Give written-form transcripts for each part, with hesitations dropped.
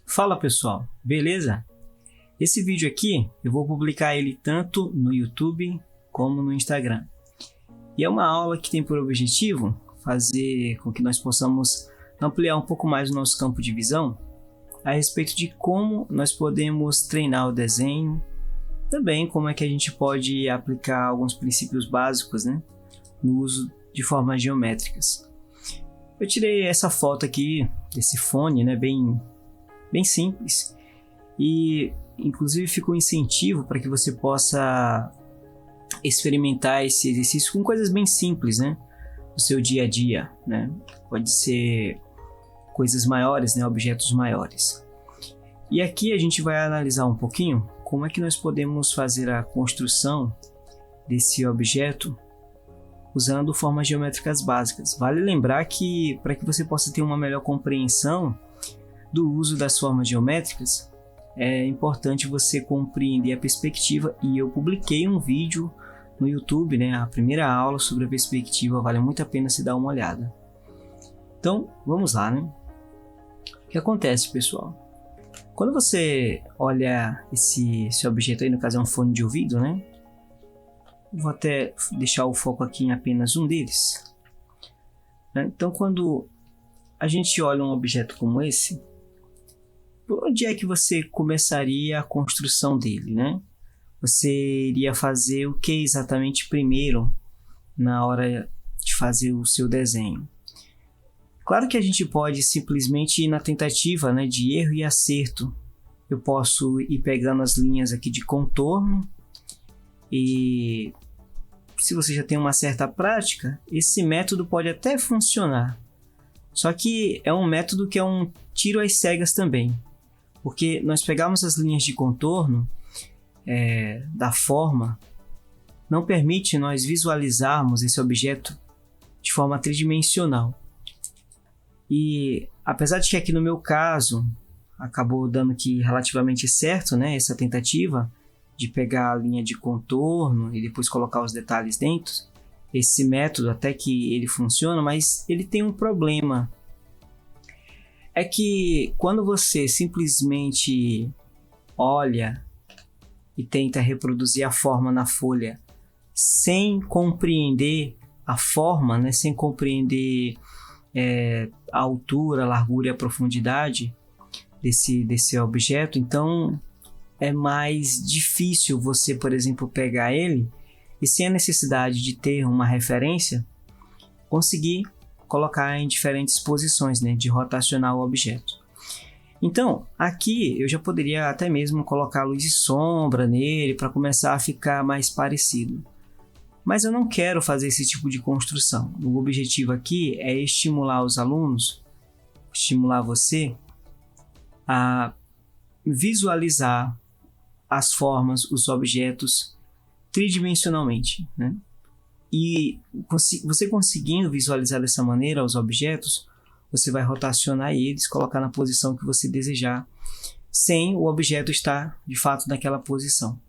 Fala pessoal, beleza? Esse vídeo aqui eu vou publicar ele tanto no YouTube como no Instagram. E é uma aula que tem por objetivo fazer com que nós possamos ampliar um pouco mais o nosso campo de visão a respeito de como nós podemos treinar o desenho, também como é que a gente pode aplicar alguns princípios básicos, no uso de formas geométricas. Eu tirei essa foto aqui desse fone, bem simples, e inclusive ficou um incentivo para que você possa experimentar esse exercício com coisas bem simples, no seu dia a dia, Pode ser coisas maiores, objetos maiores. E aqui a gente vai analisar um pouquinho como é que nós podemos fazer a construção desse objeto usando formas geométricas básicas. Vale lembrar que para que você possa ter uma melhor compreensão do uso das formas geométricas, é importante você compreender a perspectiva, e eu publiquei um vídeo no YouTube, a primeira aula sobre a perspectiva, vale muito a pena se dar uma olhada. Então, vamos lá, O que acontece, pessoal? Quando você olha esse objeto aí, no caso é um fone de ouvido, Vou até deixar o foco aqui em apenas um deles. Então, quando a gente olha um objeto como esse, por onde é que você começaria a construção dele, Você iria fazer o que exatamente primeiro na hora de fazer o seu desenho? Claro que a gente pode simplesmente ir na tentativa, de erro e acerto. Eu posso ir pegando as linhas aqui de contorno, e se você já tem uma certa prática, esse método pode até funcionar. Só que é um método que é um tiro às cegas também, porque nós pegamos as linhas de contorno da forma, não permite nós visualizarmos esse objeto de forma tridimensional. E apesar de que aqui no meu caso acabou dando que relativamente certo, essa tentativa de pegar a linha de contorno e depois colocar os detalhes dentro, esse método até que ele funciona, mas ele tem um problema. É que quando você simplesmente olha e tenta reproduzir a forma na folha sem compreender a forma, sem compreender a altura, a largura e a profundidade desse objeto, então é mais difícil você, por exemplo, pegar ele e, sem a necessidade de ter uma referência, conseguir colocar em diferentes posições, de rotacionar o objeto. Então, aqui eu já poderia até mesmo colocar luz e sombra nele para começar a ficar mais parecido. Mas eu não quero fazer esse tipo de construção. O objetivo aqui é estimular os alunos, estimular você a visualizar as formas, os objetos tridimensionalmente, E você conseguindo visualizar dessa maneira os objetos, você vai rotacionar eles, colocar na posição que você desejar, sem o objeto estar de fato naquela posição.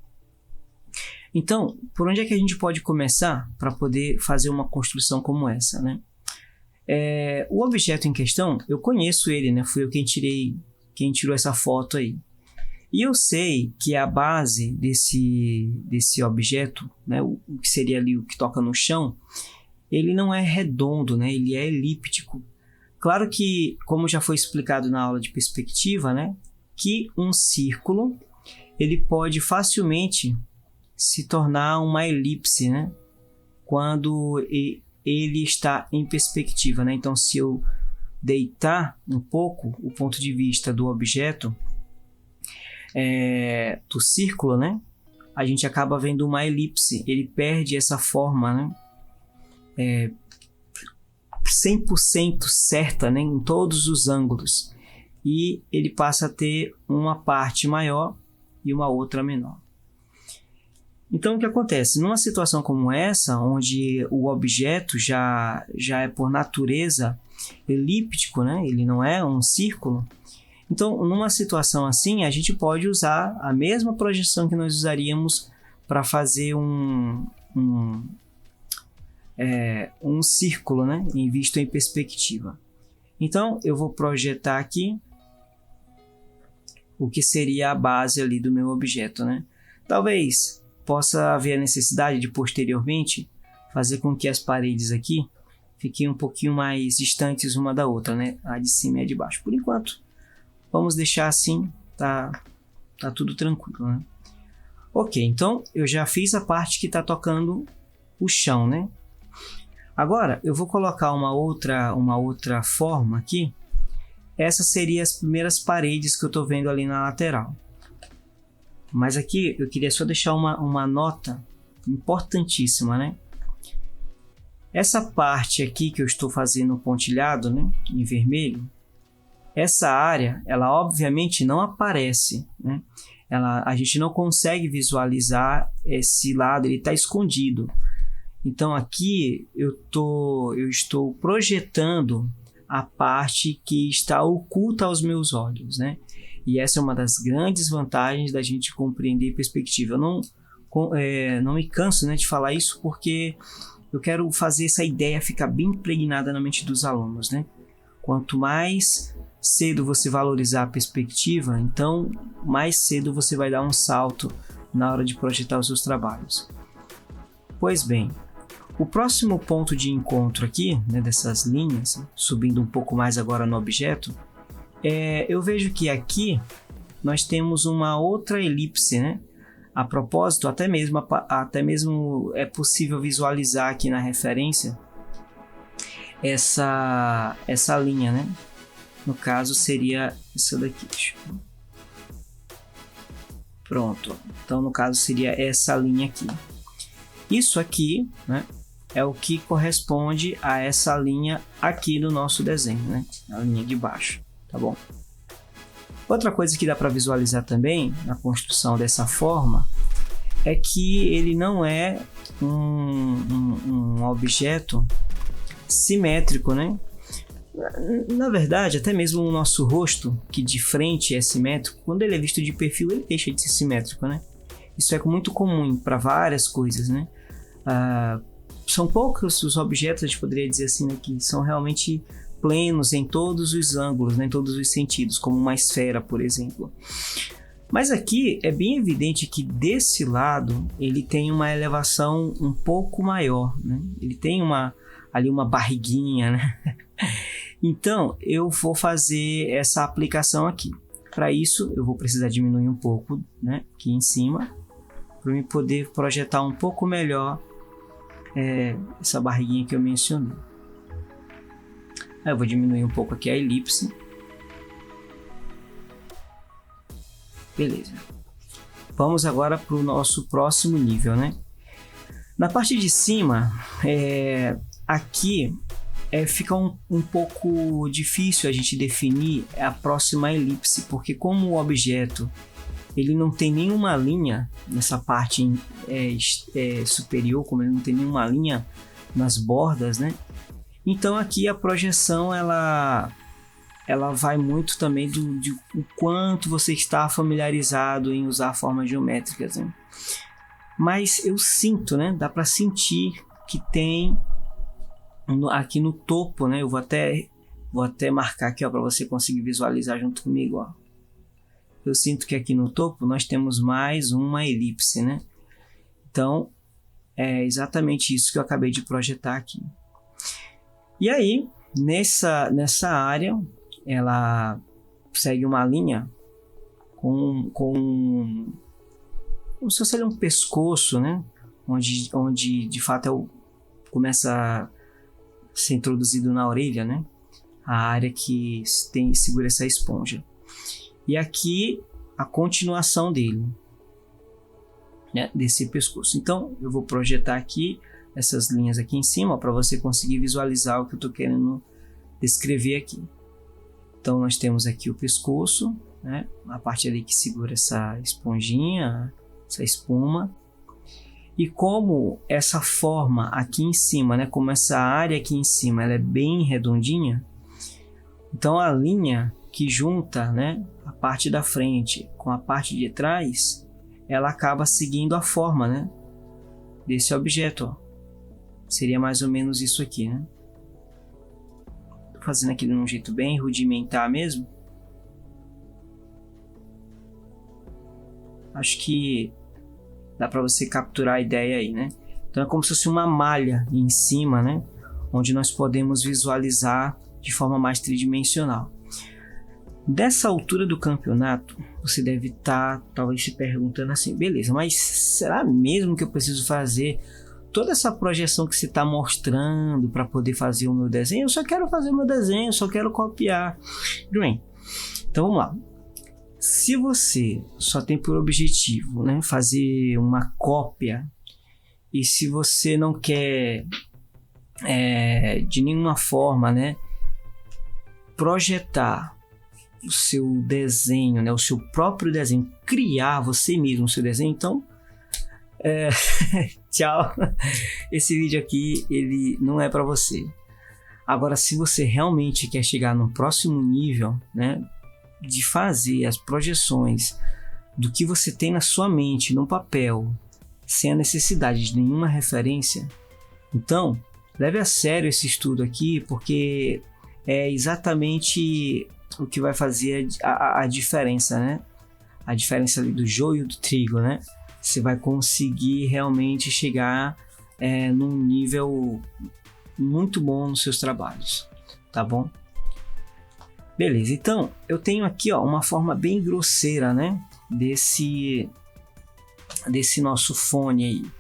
Então, por onde é que a gente pode começar para poder fazer uma construção como essa, O objeto em questão, eu conheço ele, fui eu quem tirou essa foto aí. E eu sei que a base desse objeto, o que seria ali o que toca no chão, ele não é redondo, ele é elíptico. Claro que, como já foi explicado na aula de perspectiva, que um círculo ele pode facilmente se tornar uma elipse, quando ele está em perspectiva, Então, se eu deitar um pouco o ponto de vista do objeto, do círculo, a gente acaba vendo uma elipse. Ele perde essa forma, 100% certa, em todos os ângulos, e ele passa a ter uma parte maior e uma outra menor. Então, o que acontece? Numa situação como essa, onde o objeto já é por natureza elíptico, ele não é um círculo, então, numa situação assim, a gente pode usar a mesma projeção que nós usaríamos para fazer um círculo, visto em perspectiva. Então, eu vou projetar aqui o que seria a base ali do meu objeto, né? Talvez possa haver a necessidade de posteriormente fazer com que as paredes aqui fiquem um pouquinho mais distantes uma da outra, né? A de cima e a de baixo. Por enquanto, vamos deixar assim, tá tudo tranquilo, né? Ok, então eu já fiz a parte que está tocando o chão, né? Agora eu vou colocar uma outra forma aqui. Essas seriam as primeiras paredes que eu estou vendo ali na lateral. Mas aqui eu queria só deixar uma nota importantíssima, né? Essa parte aqui que eu estou fazendo pontilhado, né, em vermelho, essa área, ela obviamente não aparece, né? A gente não consegue visualizar esse lado, ele está escondido. Então aqui eu estou projetando a parte que está oculta aos meus olhos, né? E essa é uma das grandes vantagens da gente compreender perspectiva. Eu não me canso, né, de falar isso, porque eu quero fazer essa ideia ficar bem impregnada na mente dos alunos, né? Quanto mais cedo você valorizar a perspectiva, então mais cedo você vai dar um salto na hora de projetar os seus trabalhos. Pois bem, o próximo ponto de encontro aqui, né, dessas linhas, subindo um pouco mais agora no objeto, eu vejo que aqui nós temos uma outra elipse, né? A propósito, até mesmo é possível visualizar aqui na referência essa linha, né? No caso seria essa daqui. Pronto. Então no caso seria essa linha aqui. Isso aqui, né, é o que corresponde a essa linha aqui do nosso desenho, né? A linha de baixo, tá bom? Outra coisa que dá para visualizar também na construção dessa forma é que ele não é um objeto simétrico, né? Na verdade, até mesmo o nosso rosto, que de frente é simétrico, quando ele é visto de perfil, ele deixa de ser simétrico, né? Isso é muito comum para várias coisas, né? São poucos os objetos, a gente poderia dizer assim, né, que são realmente plenos em todos os ângulos, né, em todos os sentidos, como uma esfera, por exemplo. Mas aqui é bem evidente que desse lado ele tem uma elevação um pouco maior, né? Ele tem ali uma barriguinha, né? Então eu vou fazer essa aplicação aqui. Para isso eu vou precisar diminuir um pouco, né, aqui em cima, para eu poder projetar um pouco melhor essa barriguinha que eu mencionei. Aí eu vou diminuir um pouco aqui a elipse. Beleza. Vamos agora para o nosso próximo nível, né? Na parte de cima, aqui fica um pouco difícil a gente definir a próxima elipse, porque como o objeto ele não tem nenhuma linha nessa parte superior, como ele não tem nenhuma linha nas bordas, né? Então aqui a projeção ela vai muito também de o quanto você está familiarizado em usar formas geométricas, né? Mas eu sinto, né? Dá para sentir que tem aqui no topo, né? Eu vou até marcar aqui, ó, para você conseguir visualizar junto comigo, ó. Eu sinto que aqui no topo nós temos mais uma elipse, né? Então é exatamente isso que eu acabei de projetar aqui. E aí nessa área ela segue uma linha como se fosse um pescoço, né? Onde de fato começa a ser introduzido na orelha, né? A área que segura essa esponja. E aqui a continuação dele, né? Desse pescoço. Então eu vou projetar aqui essas linhas aqui em cima para você conseguir visualizar o que eu estou querendo descrever aqui. Então nós temos aqui o pescoço, né? A parte ali que segura essa esponjinha, essa espuma. E como essa forma aqui em cima, né? Como essa área aqui em cima ela é bem redondinha, então a linha que junta, né, a parte da frente com a parte de trás, ela acaba seguindo a forma, né, desse objeto, ó. Seria mais ou menos isso aqui, né? Tô fazendo aqui de um jeito bem rudimentar mesmo. Acho que dá para você capturar a ideia aí, né? Então é como se fosse uma malha em cima, né? Onde nós podemos visualizar de forma mais tridimensional. Dessa altura do campeonato, você deve estar talvez se perguntando assim, beleza, mas será mesmo que eu preciso fazer toda essa projeção que você está mostrando para poder fazer o meu desenho? Eu só quero fazer o meu desenho, eu só quero copiar. Bem, então vamos lá. Se você só tem por objetivo, né, fazer uma cópia, e se você não quer de nenhuma forma, né, projetar o seu desenho, né, o seu próprio desenho, criar você mesmo o seu desenho, então tchau, esse vídeo aqui ele não é para você. Agora, se você realmente quer chegar no próximo nível, né, de fazer as projeções do que você tem na sua mente, no papel, sem a necessidade de nenhuma referência, então leve a sério esse estudo aqui, porque é exatamente o que vai fazer a diferença, né? A diferença ali do joio e do trigo, né? Você vai conseguir realmente chegar num nível muito bom nos seus trabalhos, tá bom? Beleza, então eu tenho aqui uma forma bem grosseira, né, desse nosso fone aí.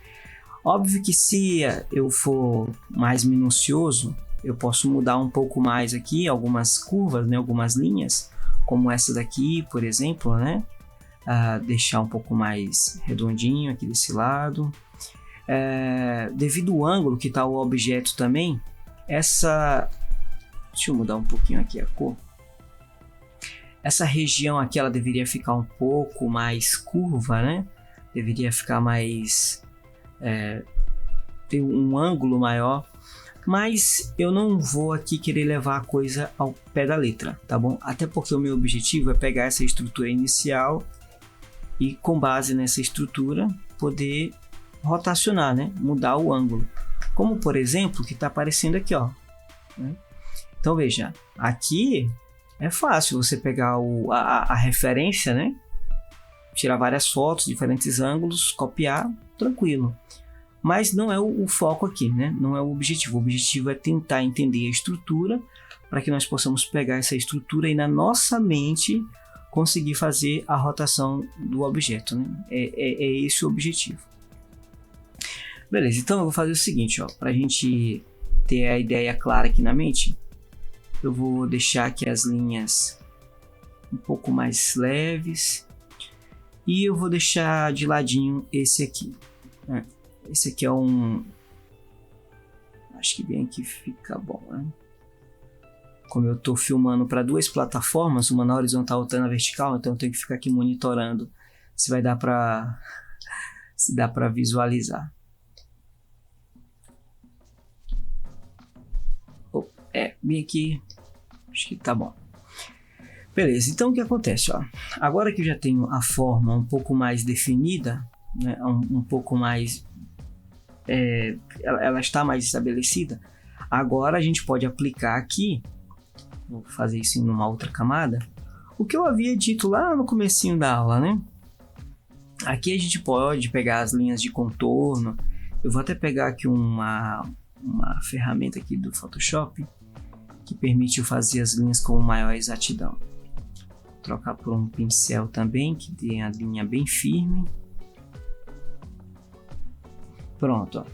Óbvio que se eu for mais minucioso, eu posso mudar um pouco mais aqui algumas curvas, né, algumas linhas, como essa daqui, por exemplo, né, deixar um pouco mais redondinho aqui desse lado. Devido ao ângulo que está o objeto também, deixa eu mudar um pouquinho aqui a cor. Essa região aqui ela deveria ficar um pouco mais curva, né? Deveria ficar mais... ter um ângulo maior. Mas eu não vou aqui querer levar a coisa ao pé da letra, tá bom? Até porque o meu objetivo é pegar essa estrutura inicial e com base nessa estrutura poder rotacionar, né? Mudar o ângulo. Como por exemplo, que está aparecendo aqui, ó. Né? Então veja, aqui... é fácil você pegar a referência, né? Tirar várias fotos, diferentes ângulos, copiar, tranquilo. Mas não é o foco aqui, né? Não é o objetivo. O objetivo é tentar entender a estrutura para que nós possamos pegar essa estrutura e na nossa mente conseguir fazer a rotação do objeto, né? É esse o objetivo. Beleza, então eu vou fazer o seguinte, para a gente ter a ideia clara aqui na mente. Eu vou deixar aqui as linhas um pouco mais leves e eu vou deixar de ladinho esse aqui. Esse aqui é acho que bem aqui fica bom, né? Como eu estou filmando para duas plataformas, uma na horizontal e outra na vertical, então eu tenho que ficar aqui monitorando se vai dar para visualizar. Bem aqui, acho que tá bom. Beleza, então o que acontece, agora que eu já tenho a forma um pouco mais definida, né, um pouco mais ela está mais estabelecida, agora a gente pode aplicar aqui, vou fazer isso em uma outra camada, o que eu havia dito lá no comecinho da aula, né? Aqui a gente pode pegar as linhas de contorno. Eu vou até pegar aqui uma ferramenta aqui do Photoshop que permite fazer as linhas com maior exatidão. Vou trocar por um pincel também que tem a linha bem firme. Pronto,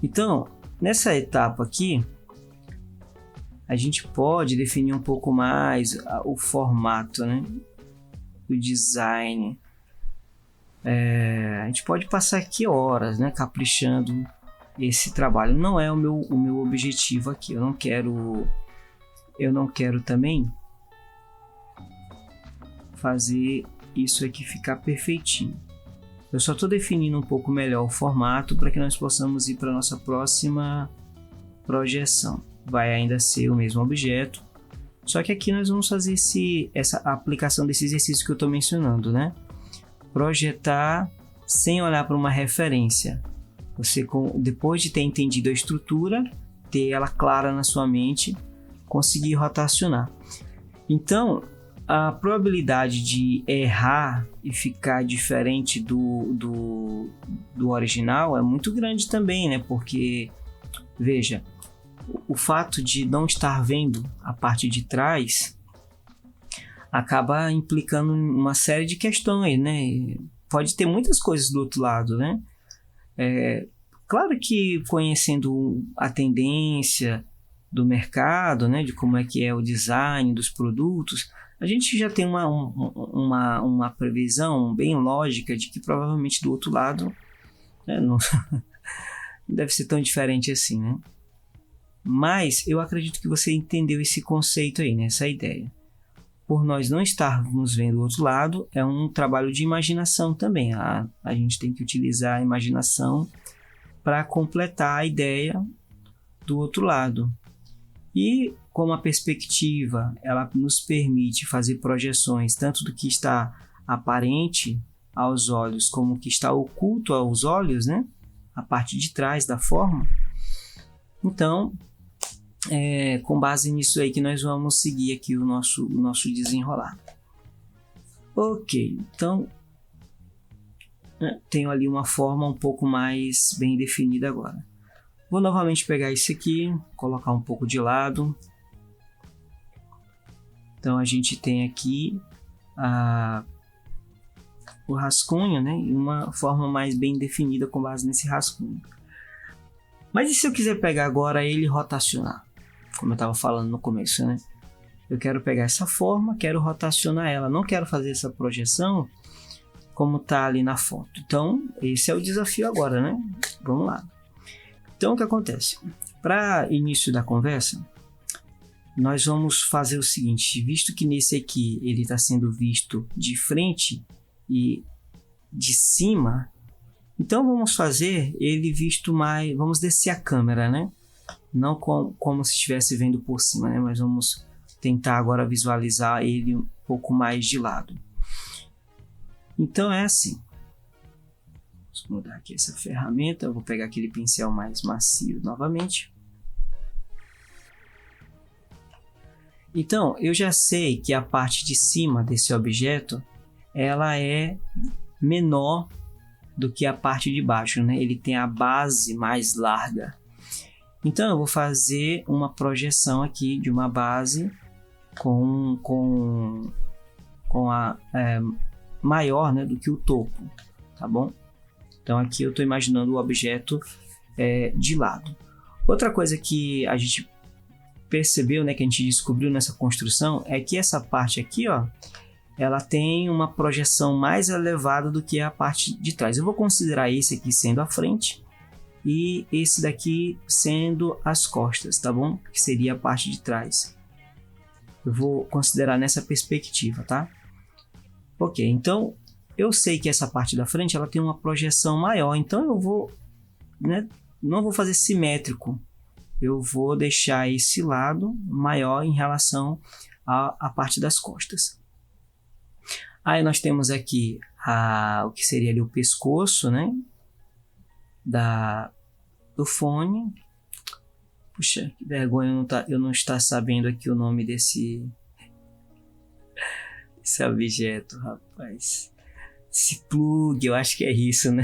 Então, nessa etapa aqui, a gente pode definir um pouco mais o formato, né? O design. A gente pode passar aqui horas, né? Caprichando esse trabalho. Não é o meu objetivo aqui. Eu não quero também fazer isso aqui ficar perfeitinho. Eu só estou definindo um pouco melhor o formato para que nós possamos ir para a nossa próxima projeção. Vai ainda ser o mesmo objeto, só que aqui nós vamos fazer essa aplicação desse exercício que eu estou mencionando, né? Projetar sem olhar para uma referência. Você, depois de ter entendido a estrutura, ter ela clara na sua mente, conseguir rotacionar. Então, a probabilidade de errar e ficar diferente do original é muito grande também, né? Porque, veja, o fato de não estar vendo a parte de trás acaba implicando uma série de questões, né? Pode ter muitas coisas do outro lado, né? Claro que conhecendo a tendência do mercado, né? De como é que é o design dos produtos, a gente já tem uma previsão bem lógica de que provavelmente do outro lado, né, não deve ser tão diferente assim, né? Mas eu acredito que você entendeu esse conceito aí, né? Essa ideia. Por nós não estarmos vendo o outro lado, é um trabalho de imaginação também. A gente tem que utilizar a imaginação para completar a ideia do outro lado. E como a perspectiva ela nos permite fazer projeções tanto do que está aparente aos olhos como o que está oculto aos olhos, né? A parte de trás da forma. Então, com base nisso aí que nós vamos seguir aqui o nosso desenrolar. Ok, então tenho ali uma forma um pouco mais bem definida agora. Vou novamente pegar isso aqui, colocar um pouco de lado. Então a gente tem aqui o rascunho, né? E uma forma mais bem definida com base nesse rascunho. Mas e se eu quiser pegar agora ele e rotacionar? Como eu estava falando no começo, né? Eu quero pegar essa forma, quero rotacionar ela. Não quero fazer essa projeção como está ali na foto. Então esse é o desafio agora, né? Vamos lá. Então, o que acontece? Para início da conversa, nós vamos fazer o seguinte, visto que nesse aqui ele está sendo visto de frente e de cima, então vamos fazer ele visto mais, vamos descer a câmera, né? Não como se estivesse vendo por cima, né? Mas vamos tentar agora visualizar ele um pouco mais de lado. Então é assim. Vamos mudar aqui essa ferramenta. Eu vou pegar aquele pincel mais macio novamente. Então, eu já sei que a parte de cima desse objeto ela é menor do que a parte de baixo, né? Ele tem a base mais larga. Então, eu vou fazer uma projeção aqui de uma base com a maior, né, do que o topo, tá bom? Então aqui eu estou imaginando o objeto de lado. Outra coisa que a gente percebeu, né, que a gente descobriu nessa construção, é que essa parte aqui, ó, ela tem uma projeção mais elevada do que a parte de trás. Eu vou considerar esse aqui sendo a frente e esse daqui sendo as costas, tá bom? Que seria a parte de trás. Eu vou considerar nessa perspectiva, tá? Ok, então eu sei que essa parte da frente ela tem uma projeção maior, então eu vou, né, não vou fazer simétrico, eu vou deixar esse lado maior em relação à parte das costas. Aí nós temos aqui o que seria ali o pescoço, né, do fone. Puxa, que vergonha eu não estar sabendo aqui o nome desse objeto, rapaz. Esse plug, eu acho que é isso, né?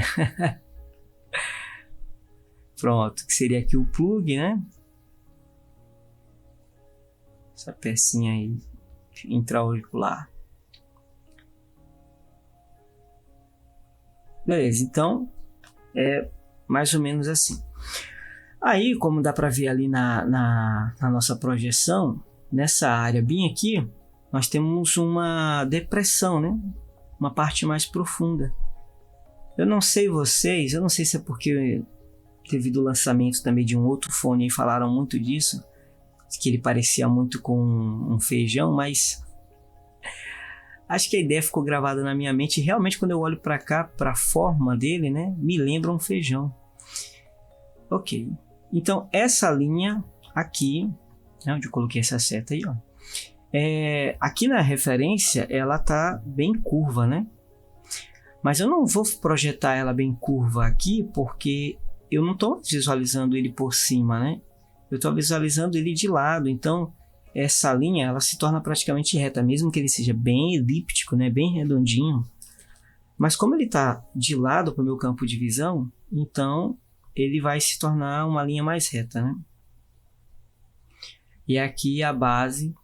Pronto, que seria aqui o plug, né? Essa pecinha aí intra-auricular. Beleza, então é mais ou menos assim. Aí, como dá para ver ali na nossa projeção, nessa área bem aqui, nós temos uma depressão, né? Uma parte mais profunda. Eu não sei vocês, eu não sei se é porque devido ao lançamento também de um outro fone e falaram muito disso, que ele parecia muito com um feijão, mas acho que a ideia ficou gravada na minha mente e realmente quando eu olho para cá, para a forma dele, né, me lembra um feijão. Ok, então essa linha aqui, né, onde eu coloquei essa seta aí, ó, aqui na referência ela tá bem curva, né? Mas eu não vou projetar ela bem curva aqui porque eu não estou visualizando ele por cima, né? Eu estou visualizando ele de lado, então essa linha ela se torna praticamente reta, mesmo que ele seja bem elíptico, né, bem redondinho. Mas como ele está de lado para o meu campo de visão, então ele vai se tornar uma linha mais reta, né? E aqui a base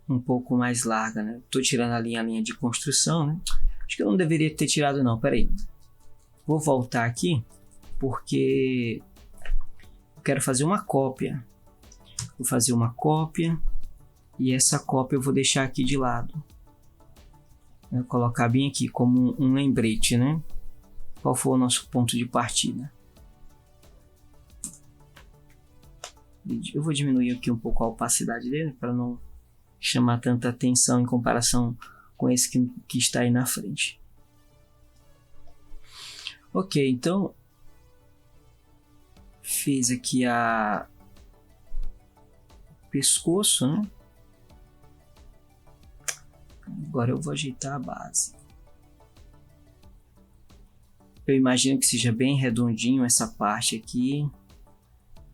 um pouco mais larga, né? Estou tirando a linha de construção, né? Acho que eu não deveria ter tirado não, peraí. Vou voltar aqui, porque eu quero fazer uma cópia. Vou fazer uma cópia, e essa cópia eu vou deixar aqui de lado. Vou colocar bem aqui como um lembrete, né? Qual foi o nosso ponto de partida. Eu vou diminuir aqui um pouco a opacidade dele, para não chamar tanta atenção em comparação com esse que está aí na frente. Ok, então fiz aqui o pescoço, né? Agora eu vou ajeitar a base. Eu imagino que seja bem redondinho essa parte aqui,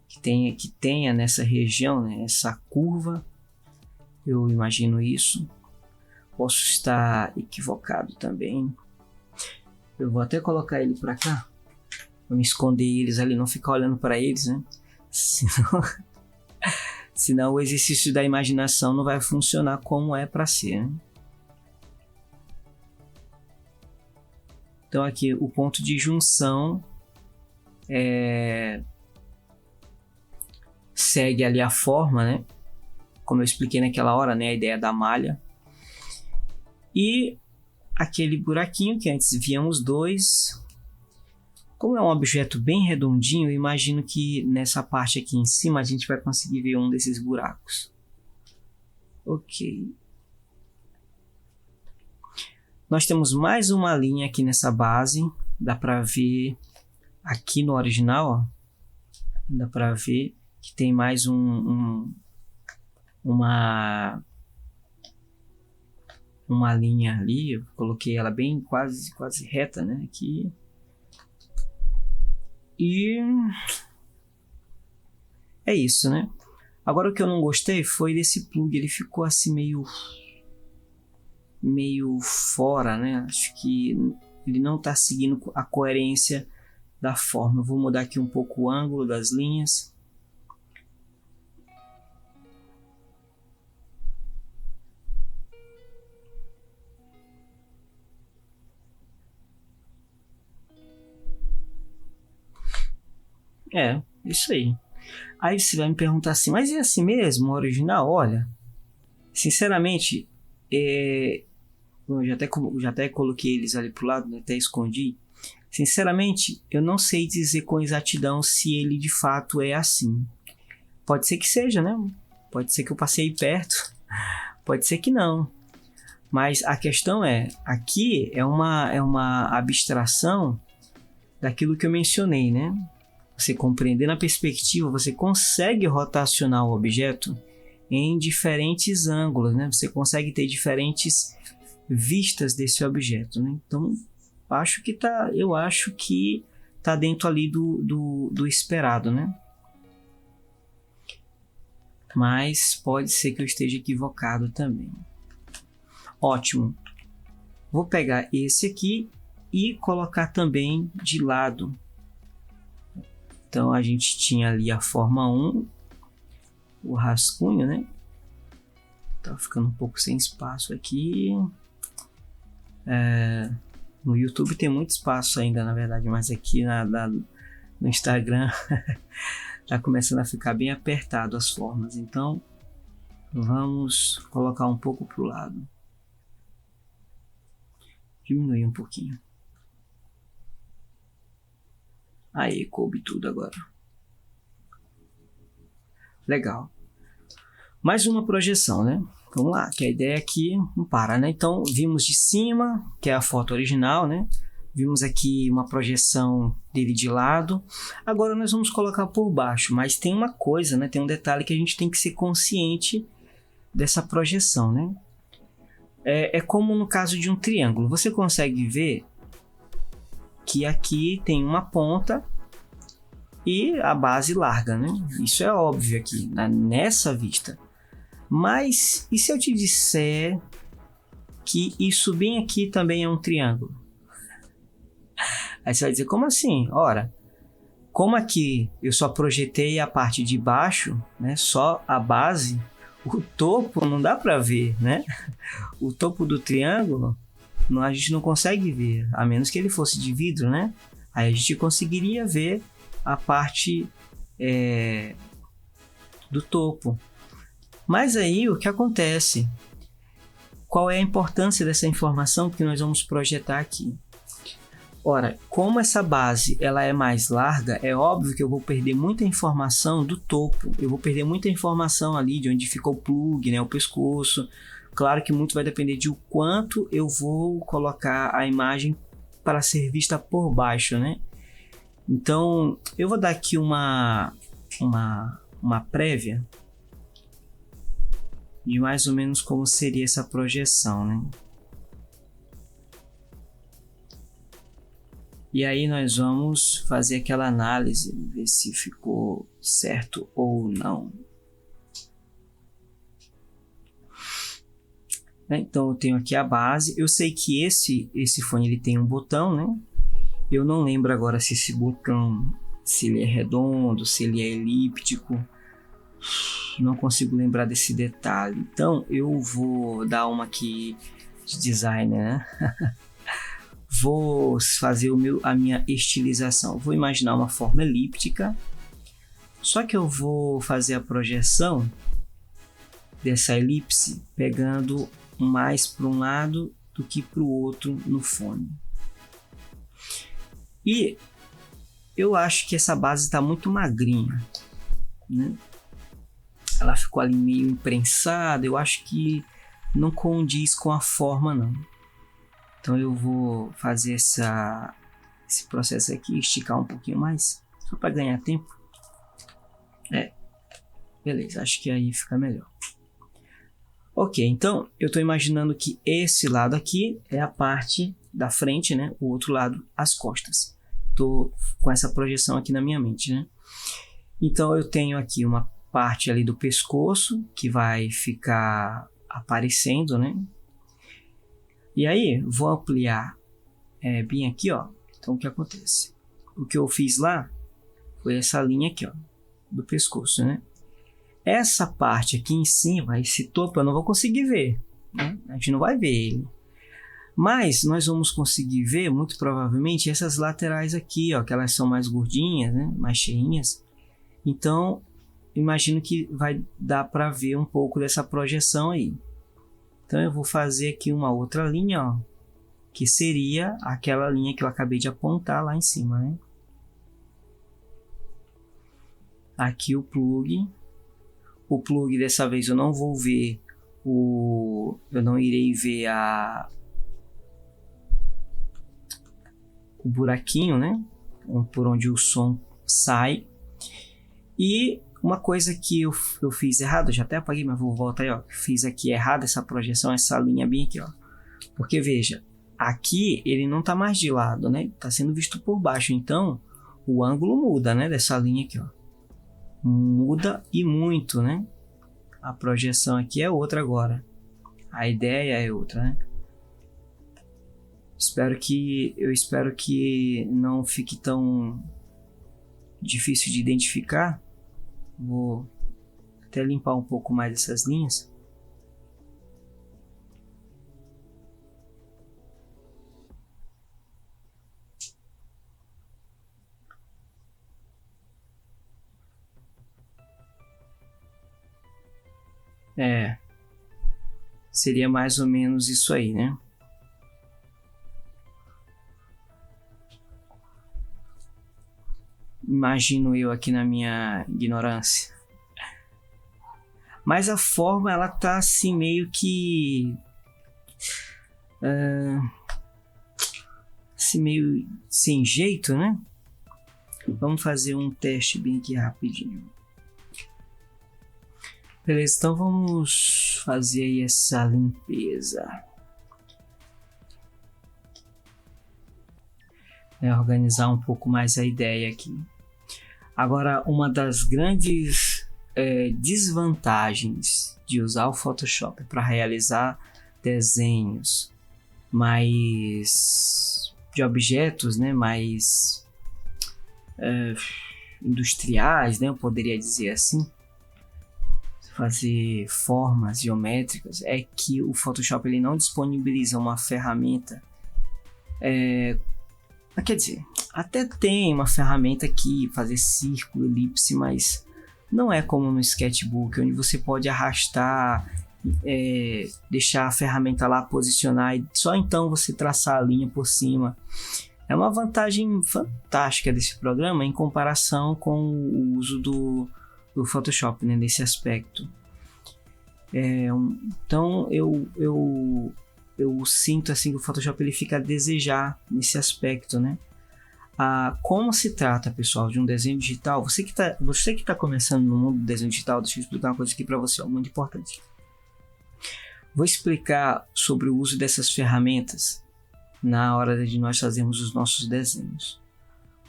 que tenha nessa região, né, essa curva. Eu imagino isso. Posso estar equivocado também. Eu vou até colocar ele para cá, para me esconder eles ali, não ficar olhando para eles, né? Senão o exercício da imaginação não vai funcionar como é para ser, né? Então aqui o ponto de junção segue ali a forma, né? Como eu expliquei naquela hora, né? A ideia da malha. E aquele buraquinho que antes víamos dois. Como é um objeto bem redondinho, eu imagino que nessa parte aqui em cima a gente vai conseguir ver um desses buracos. Ok. Nós temos mais uma linha aqui nessa base. Dá para ver aqui no original, ó. Dá para ver que tem mais uma linha ali. Eu coloquei ela bem quase reta, né? Aqui. E é isso, né? Agora o que eu não gostei foi desse plug. Ele ficou assim meio fora, né? Acho que ele não está seguindo a coerência da forma. Eu vou mudar aqui um pouco o ângulo das linhas. Isso aí. Aí você vai me perguntar assim, mas é assim mesmo, o original? Olha, sinceramente, eu já até coloquei eles ali pro lado, né, até escondi. Sinceramente, eu não sei dizer com exatidão se ele de fato é assim. Pode ser que seja, né? Pode ser que eu passei perto, pode ser que não. Mas a questão aqui é uma abstração daquilo que eu mencionei, né? Você compreendendo a perspectiva, você consegue rotacionar o objeto em diferentes ângulos, né? Você consegue ter diferentes vistas desse objeto, né? Então, eu acho que tá dentro ali do esperado, né? Mas pode ser que eu esteja equivocado também. Ótimo. Vou pegar esse aqui e colocar também de lado. Então a gente tinha ali a forma 1, o rascunho, né? Tá ficando um pouco sem espaço aqui. No YouTube tem muito espaço ainda, na verdade, mas aqui no Instagram tá começando a ficar bem apertado as formas. Então vamos colocar um pouco pro lado. Diminuir um pouquinho. Aí, coube tudo agora. Legal. Mais uma projeção, né? Vamos lá, que a ideia aqui não para, né? Então, vimos de cima, que é a foto original, né? Vimos aqui uma projeção dele de lado. Agora nós vamos colocar por baixo, mas tem uma coisa, né? Tem um detalhe que a gente tem que ser consciente dessa projeção, né? É como no caso de um triângulo. Você consegue ver que aqui tem uma ponta e a base larga, né? Isso é óbvio aqui, nessa vista. Mas e se eu te disser que isso bem aqui também é um triângulo? Aí você vai dizer, como assim? Ora, como aqui eu só projetei a parte de baixo, né? Só a base, o topo não dá para ver, né? O topo do triângulo a gente não consegue ver, a menos que ele fosse de vidro, né? Aí a gente conseguiria ver a parte do topo. Mas aí o que acontece? Qual é a importância dessa informação que nós vamos projetar aqui? Ora, como essa base ela é mais larga, é óbvio que eu vou perder muita informação do topo. Eu vou perder muita informação ali de onde fica o plug, né, o pescoço. Claro que muito vai depender de o quanto eu vou colocar a imagem para ser vista por baixo, né? Então, eu vou dar aqui uma prévia de mais ou menos como seria essa projeção, né? E aí nós vamos fazer aquela análise, ver se ficou certo ou não. Então eu tenho aqui a base. Eu sei que esse fone ele tem um botão, né? Eu não lembro agora se esse botão, se ele é redondo, se ele é elíptico. Não consigo lembrar desse detalhe. Então eu vou dar uma aqui de designer, né? Vou fazer a minha estilização. Vou imaginar uma forma elíptica. Só que eu vou fazer a projeção dessa elipse pegando mais para um lado do que para o outro no fone. E eu acho que essa base está muito magrinha, né? Ela ficou ali meio imprensada. Eu acho que não condiz com a forma, não. Então eu vou fazer esse processo aqui, esticar um pouquinho mais, só para ganhar tempo. Beleza, acho que aí fica melhor. Ok, então eu estou imaginando que esse lado aqui é a parte da frente, né? O outro lado, as costas. Estou com essa projeção aqui na minha mente, né? Então eu tenho aqui uma parte ali do pescoço que vai ficar aparecendo, né? E aí, vou ampliar bem aqui, ó. Então, o que acontece? O que eu fiz lá foi essa linha aqui, ó, do pescoço, né? Essa parte aqui em cima, esse topo, eu não vou conseguir ver, né? A gente não vai ver ele. Mas nós vamos conseguir ver, muito provavelmente, essas laterais aqui, ó, que elas são mais gordinhas, né? Mais cheinhas. Então, imagino que vai dar para ver um pouco dessa projeção aí. Então eu vou fazer aqui uma outra linha, ó, que seria aquela linha que eu acabei de apontar lá em cima, né? Aqui o plug. O plug dessa vez eu não vou ver eu não irei ver o buraquinho, né? Por onde o som sai. E uma coisa que eu fiz errado, já até apaguei, mas vou voltar aí, ó. Fiz aqui errado essa projeção, essa linha bem aqui, ó. Porque veja, aqui ele não tá mais de lado, né? Tá sendo visto por baixo, então o ângulo muda, né? Dessa linha aqui, ó. Muda e muito, né? A projeção aqui é outra agora. A ideia é outra, né? Eu espero que não fique tão difícil de identificar. Vou até limpar um pouco mais essas linhas. Seria mais ou menos isso aí, né? Imagino eu aqui na minha ignorância. Mas a forma, ela tá assim meio que... assim meio sem jeito, né? Vamos fazer um teste bem aqui rapidinho. Beleza, então vamos fazer aí essa limpeza. Organizar um pouco mais a ideia aqui. Agora, uma das grandes desvantagens de usar o Photoshop para realizar desenhos mais de objetos, né, mais industriais, né, eu poderia dizer assim, fazer formas geométricas, é que o Photoshop ele não disponibiliza uma ferramenta. Quer dizer, até tem uma ferramenta aqui, fazer círculo, elipse, mas não é como no Sketchbook, onde você pode arrastar, deixar a ferramenta lá posicionar e só então você traçar a linha por cima. É uma vantagem fantástica desse programa em comparação com o uso do Photoshop, né, nesse aspecto. Então eu sinto assim que o Photoshop ele fica a desejar nesse aspecto, né? Como se trata, pessoal, de um desenho digital, você que está começando no mundo do desenho digital, deixa eu explicar uma coisa aqui para você, muito importante. Vou explicar sobre o uso dessas ferramentas na hora de nós fazermos os nossos desenhos.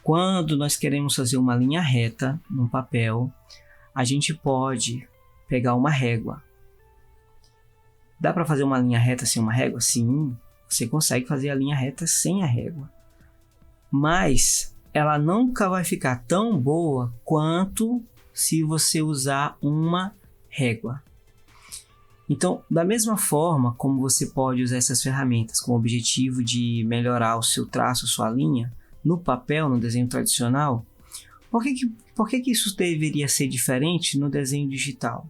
Quando nós queremos fazer uma linha reta no papel, a gente pode pegar uma régua. Dá para fazer uma linha reta sem uma régua? Sim, você consegue fazer a linha reta sem a régua. Mas ela nunca vai ficar tão boa quanto se você usar uma régua. Então, da mesma forma como você pode usar essas ferramentas com o objetivo de melhorar o seu traço, sua linha, no papel, no desenho tradicional, por que isso deveria ser diferente no desenho digital?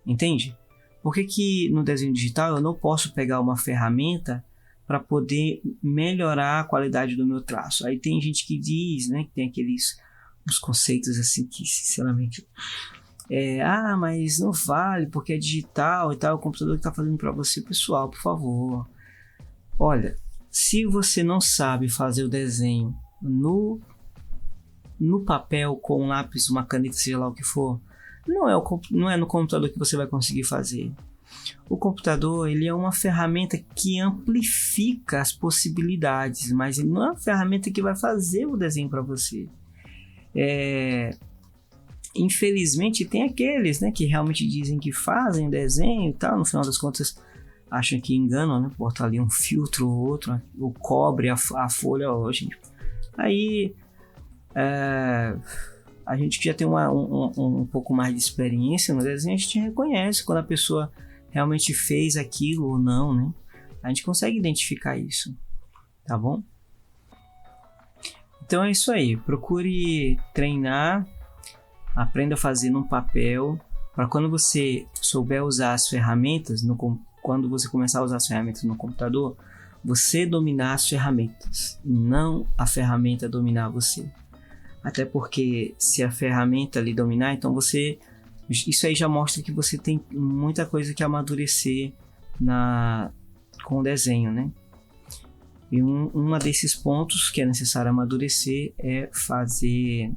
Entende? Por que no desenho digital eu não posso pegar uma ferramenta para poder melhorar a qualidade do meu traço? Aí tem gente que diz, né, que tem uns conceitos assim que, sinceramente, mas não vale porque é digital e tal, é o computador que está fazendo para você. Pessoal, por favor, olha, se você não sabe fazer o desenho no papel com um lápis, uma caneta, seja lá o que for, não é no computador que você vai conseguir fazer. O computador ele é uma ferramenta que amplifica as possibilidades, mas ele não é uma ferramenta que vai fazer o desenho para você. Infelizmente tem aqueles, né, que realmente dizem que fazem desenho e tal, no final das contas acham que enganam, né, botam ali um filtro ou outro, ou cobre a folha hoje. Aí a gente que já tem um pouco mais de experiência no desenho, a gente reconhece quando a pessoa realmente fez aquilo ou não, né? A gente consegue identificar isso, tá bom? Então é isso aí, procure treinar, aprenda a fazer num papel, para quando você souber usar as ferramentas, quando você começar a usar as ferramentas no computador, você dominar as ferramentas, não a ferramenta dominar você. Até porque se a ferramenta lhe dominar, então isso aí já mostra que você tem muita coisa que amadurecer com o desenho, né? E uma desses pontos que é necessário amadurecer é fazer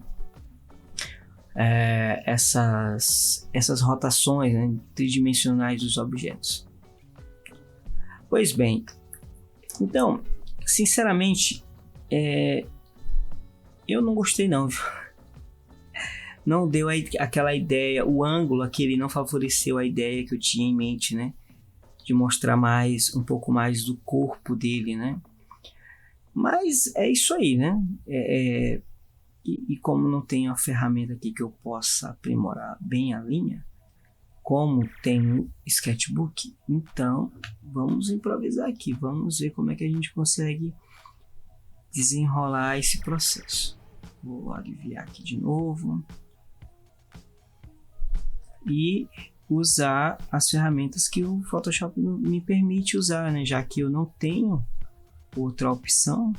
essas rotações, né, tridimensionais dos objetos. Pois bem, então, sinceramente, eu não gostei não, viu? Não deu aquela ideia, o ângulo aquele não favoreceu a ideia que eu tinha em mente, né? De mostrar um pouco mais do corpo dele, né? Mas é isso aí, né? E como não tenho a ferramenta aqui que eu possa aprimorar bem a linha, como tem no Sketchbook, então vamos improvisar aqui, vamos ver como é que a gente consegue desenrolar esse processo. Vou aliviar aqui de novo e usar as ferramentas que o Photoshop me permite usar, né? Já que eu não tenho outra opção,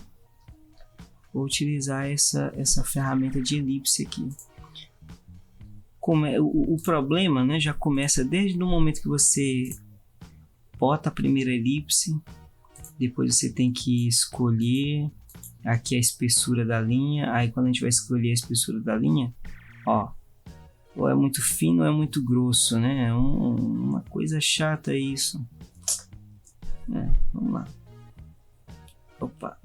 vou utilizar essa ferramenta de elipse aqui. O problema, né, já começa desde o momento que você bota a primeira elipse, depois você tem que escolher aqui a espessura da linha. Aí quando a gente vai escolher a espessura da linha, ou é muito fino ou é muito grosso, né? É uma coisa chata isso. Vamos lá. Opa.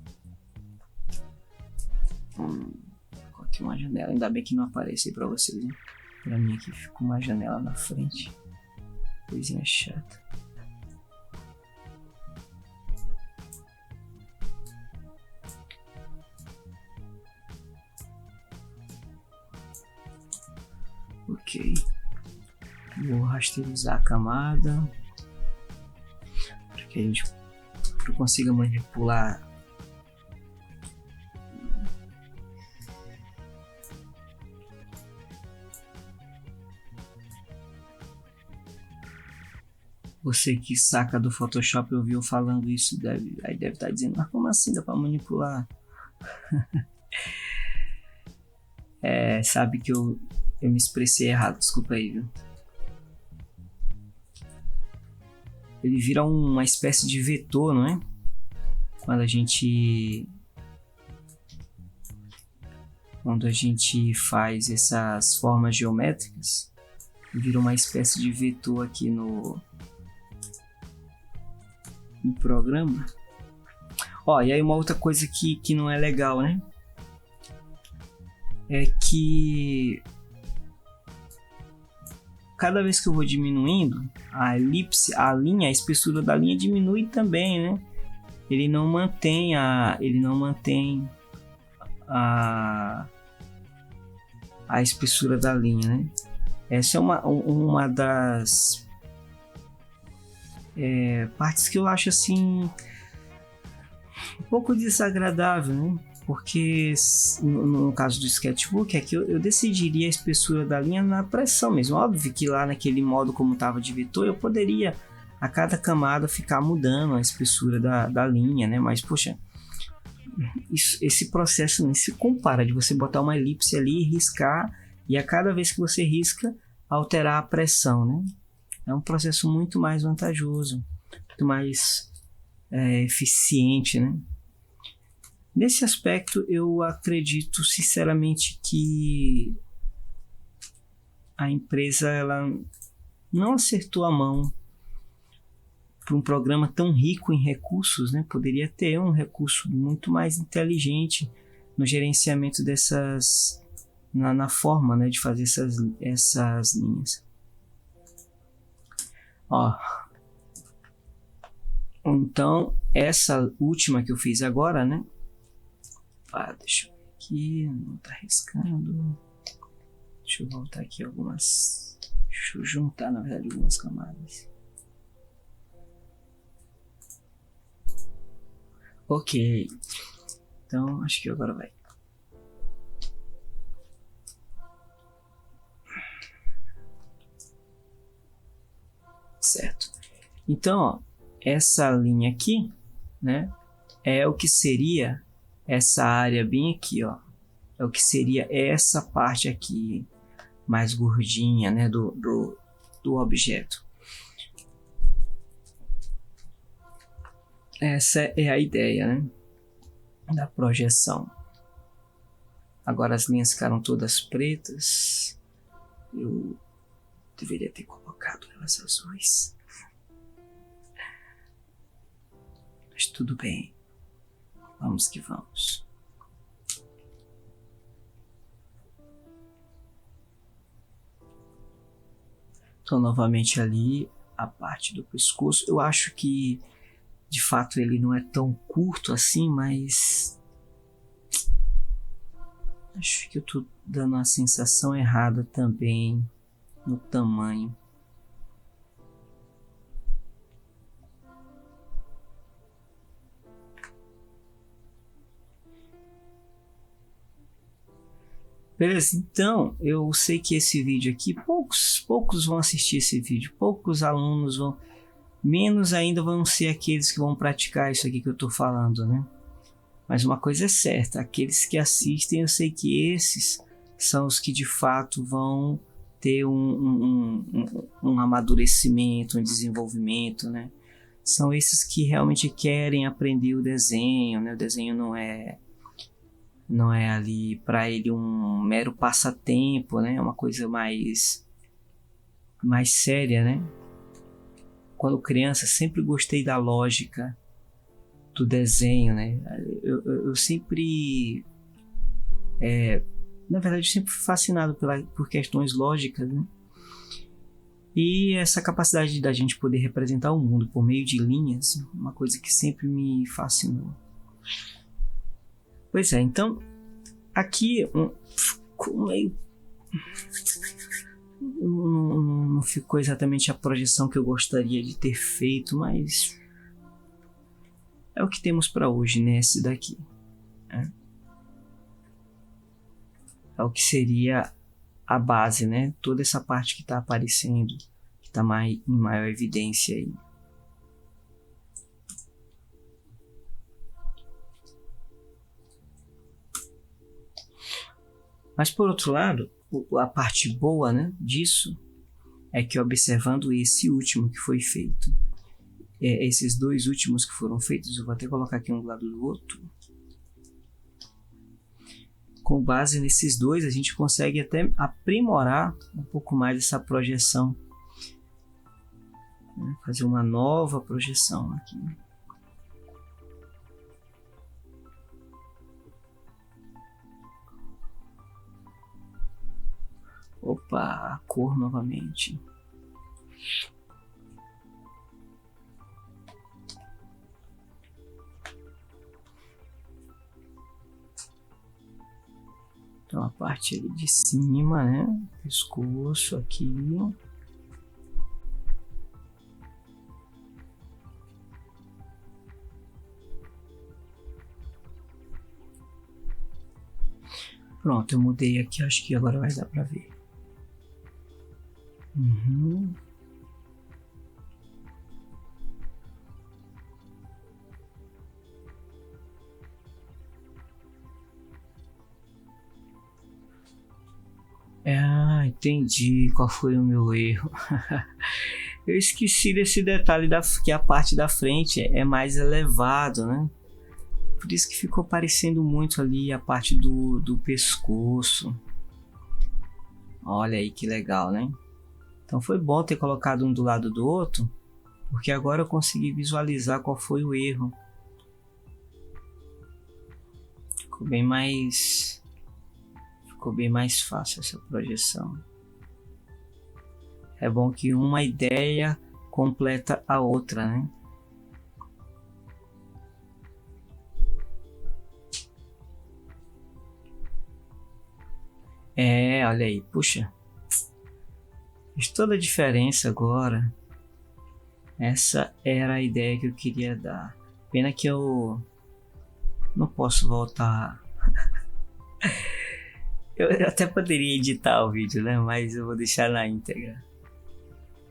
aqui uma janela. Ainda bem que não aparece aí pra vocês, né? Pra mim aqui ficou uma janela na frente. Coisinha chata. Ok. Vou rasterizar a camada. Para que a gente consiga manipular. Você que saca do Photoshop ouviu falando isso, aí deve estar dizendo, mas como assim dá para manipular? Sabe que eu me expressei errado, desculpa aí, viu? Ele vira uma espécie de vetor, não é? Quando a gente faz essas formas geométricas, vira uma espécie de vetor aqui no programa. Ó, e aí uma outra coisa que não é legal, né? É que cada vez que eu vou diminuindo a elipse, a espessura da linha diminui também, né? Ele não mantém a espessura da linha, né? Essa é uma das partes que eu acho assim um pouco desagradável, né? Porque no caso do sketchbook é que eu decidiria a espessura da linha na pressão mesmo. Óbvio que lá naquele modo como estava de vetor eu poderia a cada camada ficar mudando a espessura da linha, né? Mas poxa, esse processo nem se compara de você botar uma elipse ali e riscar, e a cada vez que você risca alterar a pressão, né? É um processo muito mais vantajoso, muito mais eficiente, né? Nesse aspecto, eu acredito sinceramente que a empresa ela não acertou a mão para um programa tão rico em recursos, né? Poderia ter um recurso muito mais inteligente no gerenciamento dessas, na forma, né, de fazer essas linhas. Ó. Então, essa última que eu fiz agora, né? Deixa eu ver aqui, não tá riscando. Deixa eu voltar aqui algumas. Deixa eu juntar, na verdade, algumas camadas. Ok. Então, acho que agora vai. Certo. Então, ó, essa linha aqui, né? É o que seria essa área bem aqui, ó. É o que seria essa parte aqui mais gordinha, né, do objeto. Essa é a ideia, né, da projeção. Agora as linhas ficaram todas pretas. Eu deveria ter colocado elas azuis. Mas tudo bem. Vamos que vamos. Então, novamente ali, a parte do pescoço. Eu acho que, de fato, ele não é tão curto assim, mas acho que eu tô dando a sensação errada também no tamanho. Beleza, então eu sei que esse vídeo aqui, poucos vão assistir esse vídeo, poucos alunos vão, menos ainda vão ser aqueles que vão praticar isso aqui que eu estou falando, né? Mas uma coisa é certa, aqueles que assistem, eu sei que esses são os que de fato vão ter um amadurecimento, um desenvolvimento, né? São esses que realmente querem aprender o desenho, né? O desenho não é ali para ele um mero passatempo, né? É uma coisa mais séria, né? Quando criança sempre gostei da lógica do desenho, né? Eu sempre Na verdade, eu sempre fui fascinado por questões lógicas, né? E essa capacidade da gente poder representar o mundo por meio de linhas, uma coisa que sempre me fascinou. Pois é, então, aqui ficou meio... Não ficou exatamente a projeção que eu gostaria de ter feito, mas é o que temos para hoje, né? Esse daqui. É o que seria a base, né? Toda essa parte que está aparecendo, que está em maior evidência aí. Mas por outro lado, a parte boa, né, disso é que observando esse último que foi feito, esses dois últimos que foram feitos, eu vou até colocar aqui um do lado do outro. Com base nesses dois, a gente consegue até aprimorar um pouco mais essa projeção, né? Fazer uma nova projeção aqui. Opa, a cor novamente. Então a parte ali de cima, né? Pescoço aqui. Pronto, eu mudei aqui, acho que agora vai dar pra ver. Entendi qual foi o meu erro. Eu esqueci desse detalhe que a parte da frente é mais elevado, né? Por isso que ficou parecendo muito ali a parte do pescoço. Olha aí que legal, né? Então foi bom ter colocado um do lado do outro, porque agora eu consegui visualizar qual foi o erro. Ficou bem mais fácil essa projeção. É bom que uma ideia completa a outra, né? Olha aí, puxa. Fez toda a diferença agora. Essa era a ideia que eu queria dar. Pena que eu não posso voltar. Eu até poderia editar o vídeo, né? Mas eu vou deixar na íntegra.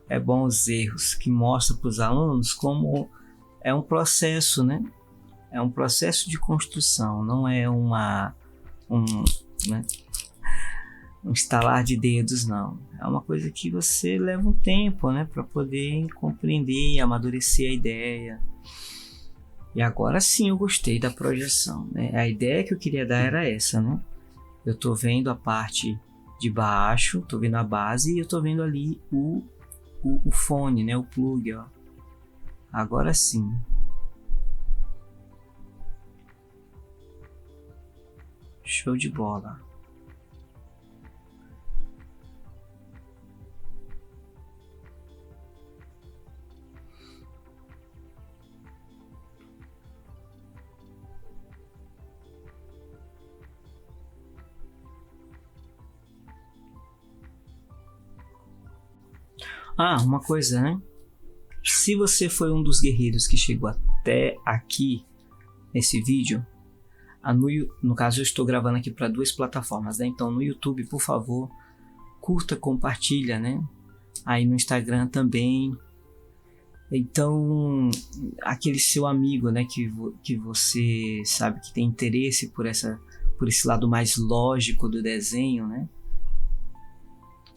É bom os erros que mostra para os alunos como é um processo, né? É um processo de construção, não é um estalar de dedos, não. É uma coisa que você leva um tempo, né? Para poder compreender e amadurecer a ideia. E agora sim eu gostei da projeção, né? A ideia que eu queria dar era essa, né? Eu tô vendo a parte de baixo, tô vendo a base e eu tô vendo ali o fone, né? O plug, ó. Agora sim. Show de bola. Uma coisa, né? Se você foi um dos guerreiros que chegou até aqui nesse vídeo, no caso eu estou gravando aqui para duas plataformas, né? Então no YouTube, por favor, curta, compartilha, né? Aí no Instagram também. Então, aquele seu amigo, né, que você sabe que tem interesse por esse lado mais lógico do desenho, né?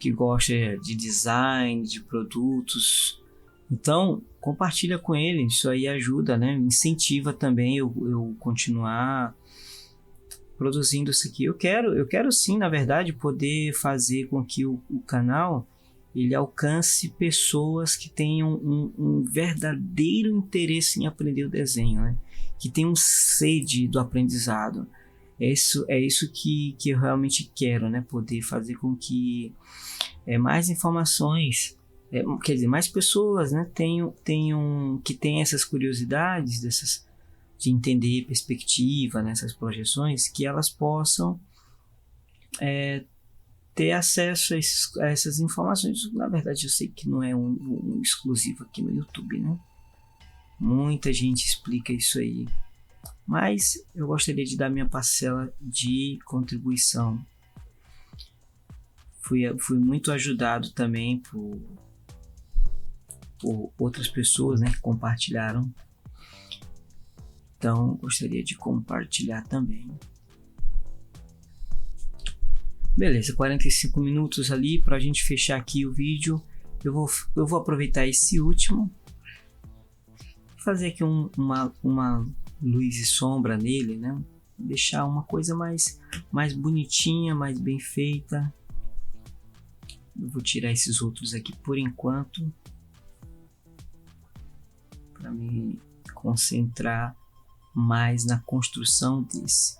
Que gosta de design, de produtos. Então, compartilha com ele, isso aí ajuda, né? Incentiva também eu continuar produzindo isso aqui. Eu quero sim, na verdade, poder fazer com que o canal ele alcance pessoas que tenham um verdadeiro interesse em aprender o desenho, né? Que tenham sede do aprendizado. É isso que eu realmente quero, né? Poder fazer com que mais informações, quer dizer, mais pessoas, né, que tenham essas curiosidades de entender perspectiva nessas projeções, que elas possam ter acesso a essas informações. Na verdade, eu sei que não é um exclusivo aqui no YouTube, né? Muita gente explica isso aí. Mas eu gostaria de dar minha parcela de contribuição. Fui muito ajudado também por outras pessoas, né, que compartilharam. Então, gostaria de compartilhar também. Beleza, 45 minutos ali para a gente fechar aqui o vídeo. Eu vou aproveitar esse último, fazer aqui uma luz e sombra nele, né? Deixar uma coisa mais bonitinha, mais bem feita. Eu vou tirar esses outros aqui por enquanto, para me concentrar mais na construção desse.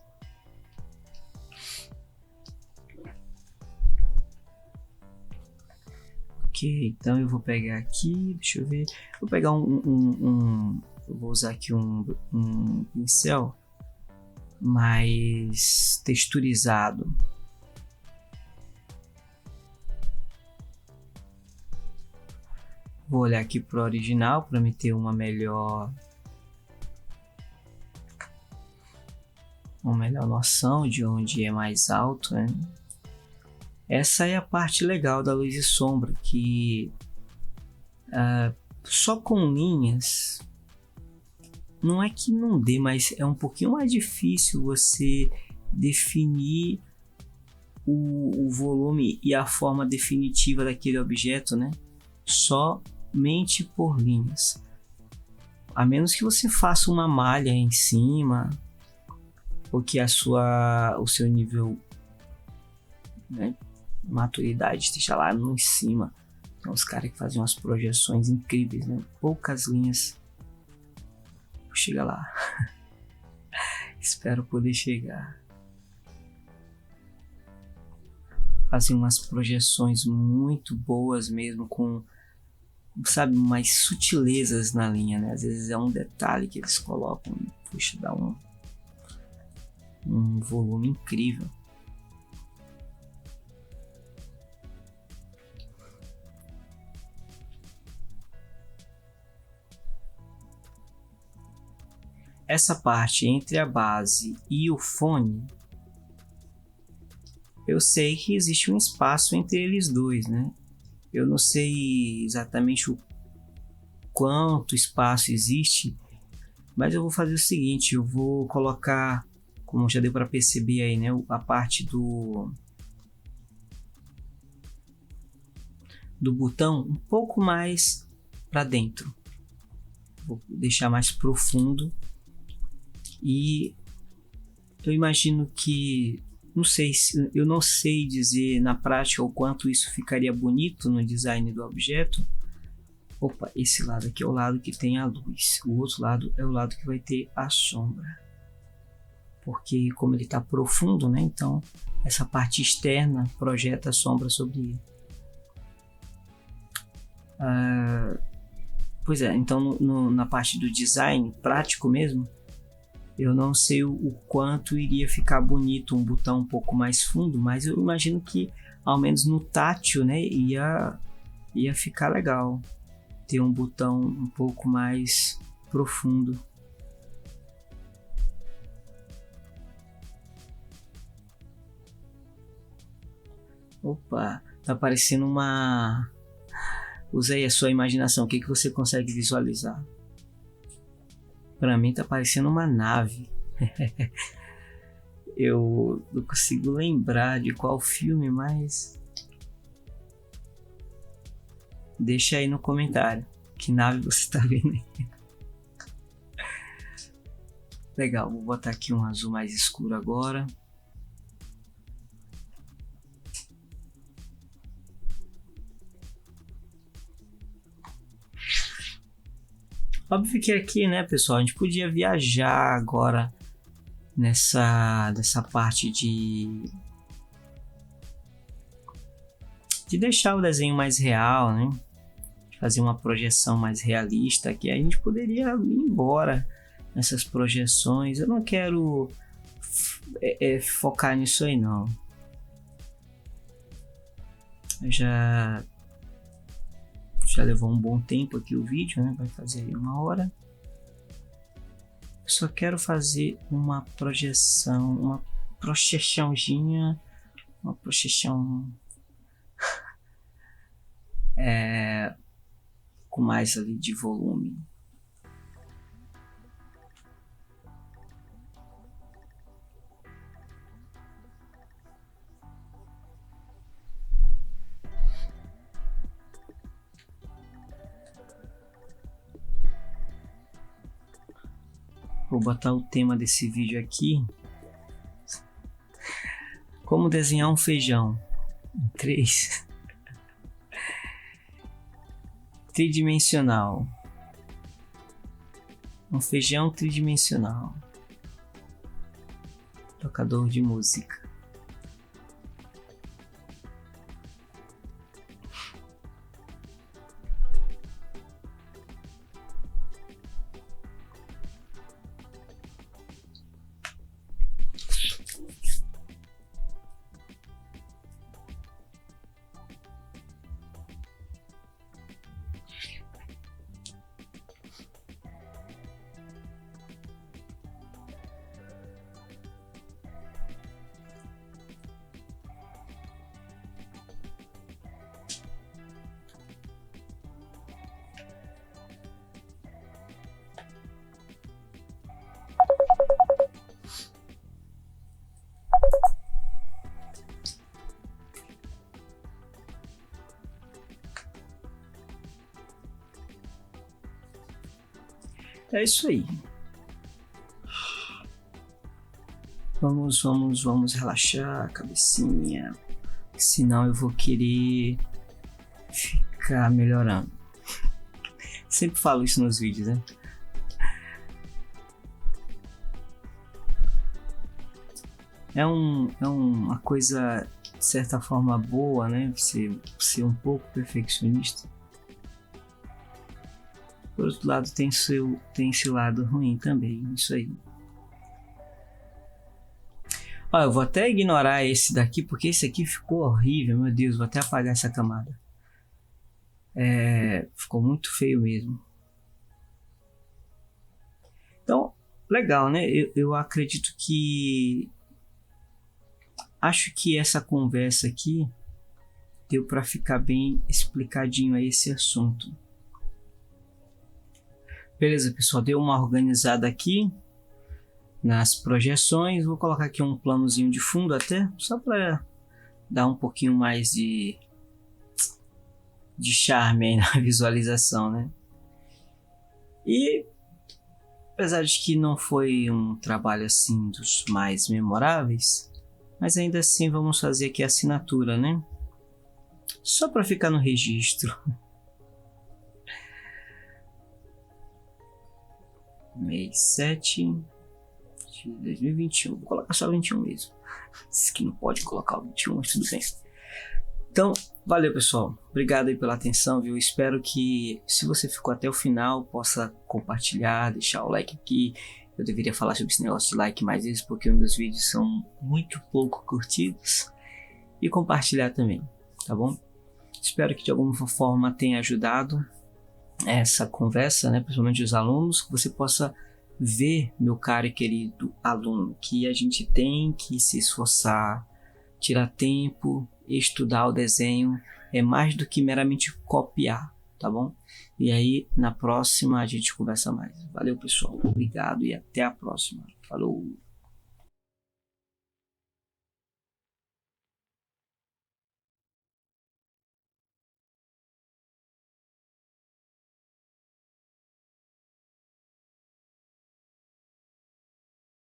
Ok, então eu vou pegar aqui, deixa eu ver, vou pegar eu vou usar aqui um pincel mais texturizado. Vou olhar aqui para o original para me ter uma melhor noção de onde é mais alto, né? Essa é a parte legal da luz e sombra, que só com linhas não é que não dê, mas é um pouquinho mais difícil você definir o volume e a forma definitiva daquele objeto, né? Somente por linhas. A menos que você faça uma malha em cima, ou que o seu nível, né, maturidade esteja lá em cima. Então, os caras que fazem umas projeções incríveis, né? Poucas linhas. Chega lá. Espero poder chegar. Fazem umas projeções muito boas mesmo, com, sabe, mais sutilezas na linha, né? Às vezes é um detalhe que eles colocam e, puxa, dá um volume incrível. Essa parte entre a base e o fone, eu sei que existe um espaço entre eles dois, né? Eu não sei exatamente o quanto espaço existe, mas eu vou fazer o seguinte, eu vou colocar, como já deu para perceber aí, né, a parte do botão um pouco mais para dentro. Vou deixar mais profundo. E eu imagino que, eu não sei dizer na prática o quanto isso ficaria bonito no design do objeto. Opa, esse lado aqui é o lado que tem a luz, o outro lado é o lado que vai ter a sombra, porque como ele está profundo, né, então essa parte externa projeta a sombra sobre ele. Pois é, então na parte do design prático mesmo, eu não sei o quanto iria ficar bonito um botão um pouco mais fundo, mas eu imagino que ao menos no tátil, né, ia ficar legal ter um botão um pouco mais profundo. Opa, tá parecendo uma... Usa aí a sua imaginação, o que você consegue visualizar? Para mim tá parecendo uma nave. Eu não consigo lembrar de qual filme, mas deixa aí no comentário que nave você está vendo aí. Legal, vou botar aqui um azul mais escuro agora. Óbvio que aqui, né, pessoal, a gente podia viajar agora nessa parte de deixar o desenho mais real, né? Fazer uma projeção mais realista, que a gente poderia ir embora nessas projeções. Eu não quero focar nisso aí não. Já levou um bom tempo aqui o vídeo, né? Vai fazer aí 1 hora. Eu só quero fazer uma projeção, uma projeçãozinha, uma projeção com mais ali de volume. Vou botar o tema desse vídeo aqui. Como desenhar um feijão em 3. Tridimensional. Um feijão tridimensional. Tocador de música. É isso aí. Vamos relaxar a cabecinha. Senão eu vou querer ficar melhorando. Sempre falo isso nos vídeos, né? É uma coisa, de certa forma, boa, né? Você ser um pouco perfeccionista. Por outro lado, tem esse lado ruim também, isso aí. Ó, eu vou até ignorar esse daqui, porque esse aqui ficou horrível, meu Deus, vou até apagar essa camada. Ficou muito feio mesmo. Então, legal, né? Eu acredito que... Acho que essa conversa aqui deu para ficar bem explicadinho a esse assunto. Beleza, pessoal, deu uma organizada aqui nas projeções. Vou colocar aqui um planozinho de fundo até, só para dar um pouquinho mais de charme aí na visualização, né? E apesar de que não foi um trabalho assim dos mais memoráveis, mas ainda assim vamos fazer aqui a assinatura, né? Só para ficar no registro. Mês 7 de 2021. Vou colocar só 21 mesmo. Diz que não pode colocar o 21, mas tudo bem. Então, valeu, pessoal. Obrigado aí pela atenção, viu? Espero que, se você ficou até o final, possa compartilhar, deixar o like aqui. Eu deveria falar sobre esse negócio de like mais vezes, porque os meus vídeos são muito pouco curtidos. E compartilhar também, tá bom? Espero que de alguma forma tenha ajudado essa conversa, né, principalmente os alunos, que você possa ver, meu caro e querido aluno, que a gente tem que se esforçar, tirar tempo, estudar o desenho, é mais do que meramente copiar, tá bom? E aí, na próxima a gente conversa mais. Valeu, pessoal. Obrigado e até a próxima. Falou!